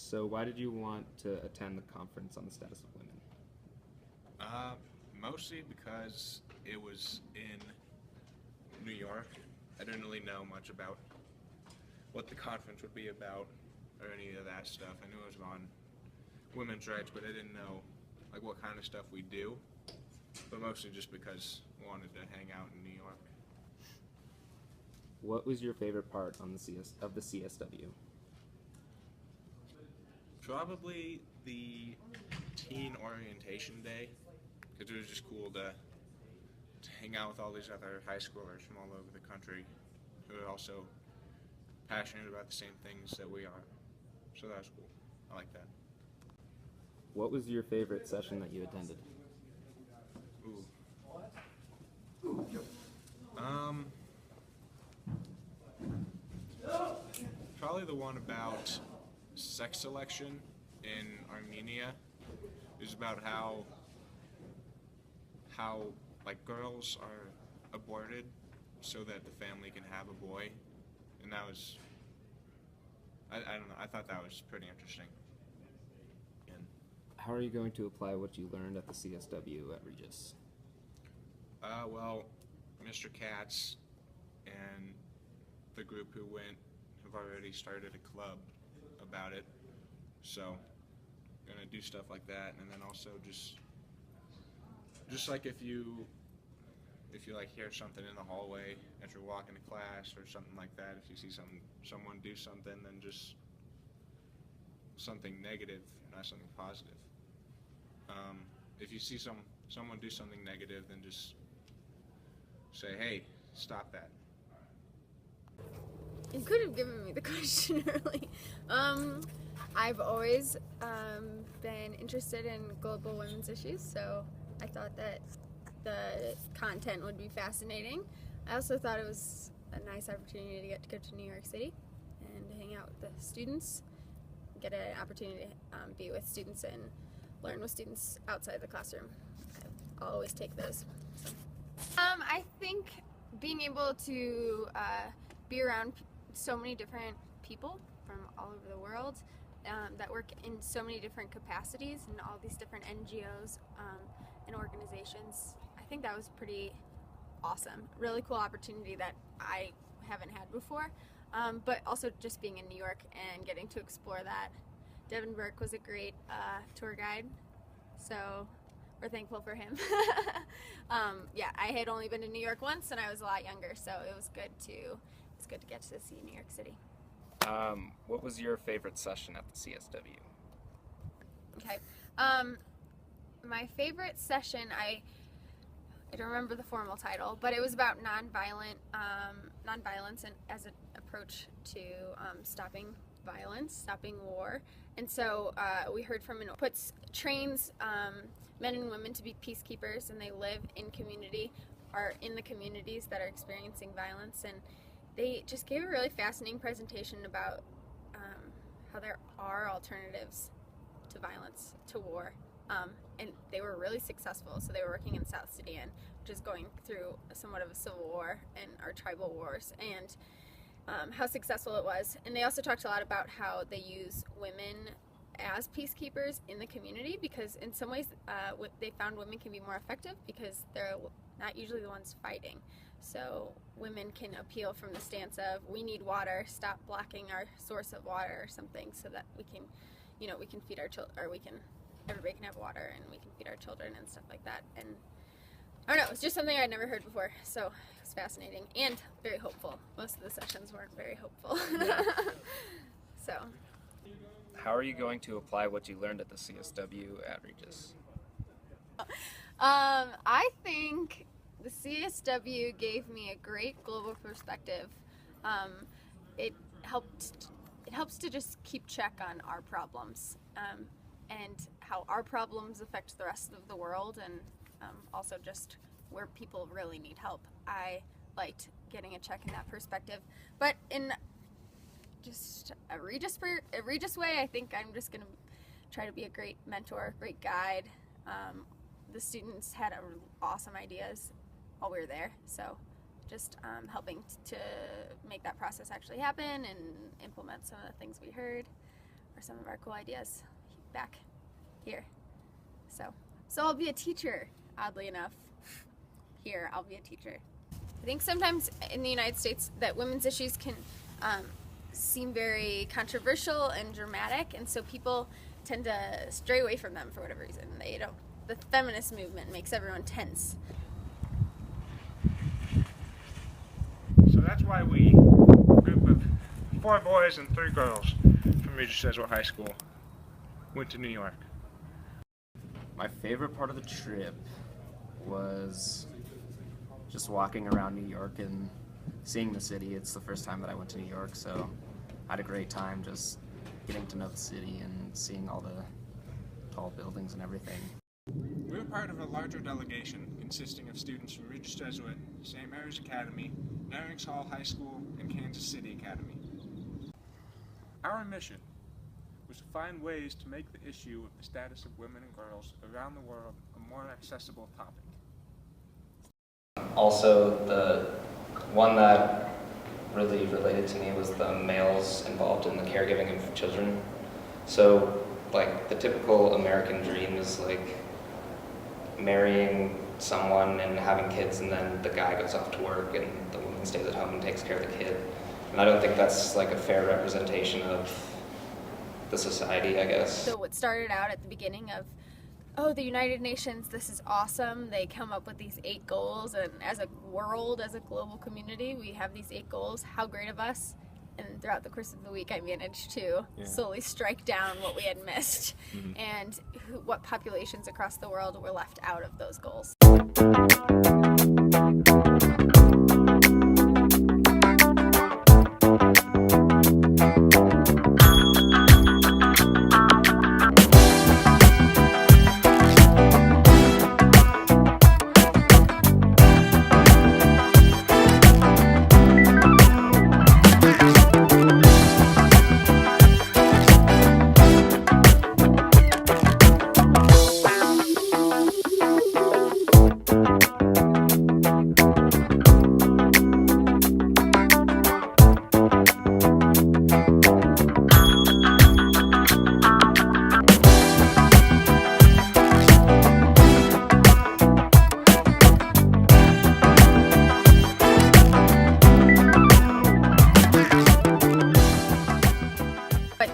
So why did you want to attend the conference on the status of women? Mostly because it was in New York. I didn't really know much about what the conference would be about or any of that stuff. I knew it was on women's rights, but I didn't know like what kind of stuff we do. But mostly just because I wanted to hang out in New York. What was your favorite part on the CSW? Probably the teen orientation day, because it was just cool to hang out with all these other high schoolers from all over the country who are also passionate about the same things that we are. So that was cool. I like that. What was your favorite session that you attended? Ooh. Probably the one about sex selection in Armenia. It was about how like girls are aborted so that the family can have a boy, and that was I don't know, I thought that was pretty interesting. And How are you going to apply what you learned at the CSW at Regis? well, Mr. Katz and the group who went have already started a club about it, so gonna do stuff like that, and then also just like if you like hear something in the hallway as you're walking to class or something like that, if you see someone do something, then just something negative, not something positive. If you see someone do something negative, then just say, hey, stop that. You could have given me the question early. I've always been interested in global women's issues, so I thought that the content would be fascinating. I also thought it was a nice opportunity to get to go to New York City and hang out with the students, get an opportunity to be with students and learn with students outside the classroom. I'll always take those. So. I think being able to be around so many different people from all over the world that work in so many different capacities and all these different NGOs and organizations, I think that was pretty awesome. Really cool opportunity that I haven't had before, but also just being in New York and getting to explore that. Devin Burke was a great tour guide, so we're thankful for him. Yeah, I had only been to New York once and I was a lot younger, so it was good to get to see New York City. What was your favorite session at the CSW? Okay. My favorite session, I don't remember the formal title, but it was about nonviolence and as an approach to stopping violence, stopping war. And so we heard from trains men and women to be peacekeepers, and they live in community, are in the communities that are experiencing violence, and they just gave a really fascinating presentation about how there are alternatives to violence, to war, and they were really successful. So they were working in South Sudan, which is going through somewhat of a civil war and our tribal wars, and how successful it was. And they also talked a lot about how they use women as peacekeepers in the community, because in some ways they found women can be more effective because they're not usually the ones fighting. So women can appeal from the stance of, we need water, stop blocking our source of water or something, so that we can, we can feed our children, or everybody can have water and we can feed our children and stuff like that. And I don't know, it's just something I'd never heard before, so it was fascinating and very hopeful. Most of the sessions weren't very hopeful. So. How are you going to apply what you learned at the CSW at Regis? I think the CSW gave me a great global perspective. It helps to just keep check on our problems and how our problems affect the rest of the world, and also just where people really need help. I liked getting a check in that perspective, but in just a Regis way, I think I'm just going to try to be a great mentor, great guide. The students had awesome ideas while we were there, so just helping to make that process actually happen and implement some of the things we heard are some of our cool ideas back here. So I'll be a teacher, oddly enough. Here, I'll be a teacher. I think sometimes in the United States that women's issues can seem very controversial and dramatic, and so people tend to stray away from them for whatever reason. The feminist movement makes everyone tense. So that's why we, a group of 4 boys and 3 girls from Regis Jesuit High School, went to New York. My favorite part of the trip was just walking around New York and seeing the city. It's the first time that I went to New York, so I had a great time just getting to know the city and seeing all the tall buildings and everything. We were part of a larger delegation consisting of students from Regis Jesuit, St. Mary's Academy, Narings Hall High School, and Kansas City Academy. Our mission was to find ways to make the issue of the status of women and girls around the world a more accessible topic. Also, the one that really related to me was the males involved in the caregiving of children. So, like, the typical American dream is like marrying someone and having kids, and then the guy goes off to work and the woman stays at home and takes care of the kid. And I don't think that's like a fair representation of the society, I guess. So what started out at the beginning of, oh, the United Nations, this is awesome. They come up with these 8 goals, and as a world, as a global community, we have these 8 goals. How great of us. And throughout the course of the week, I managed to slowly strike down what we had missed and what populations across the world were left out of those goals.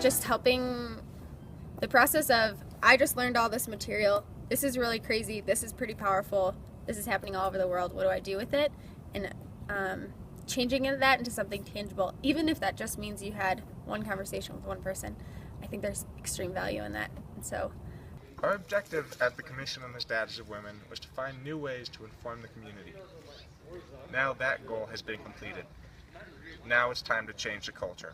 Just helping the process of, I just learned all this material, this is really crazy, this is pretty powerful, this is happening all over the world, what do I do with it? And changing that into something tangible, even if that just means you had one conversation with one person. I think there's extreme value in that. And so Our objective at the Commission on the Status of Women was to find new ways to inform the community. Now that goal has been completed. Now it's time to change the culture.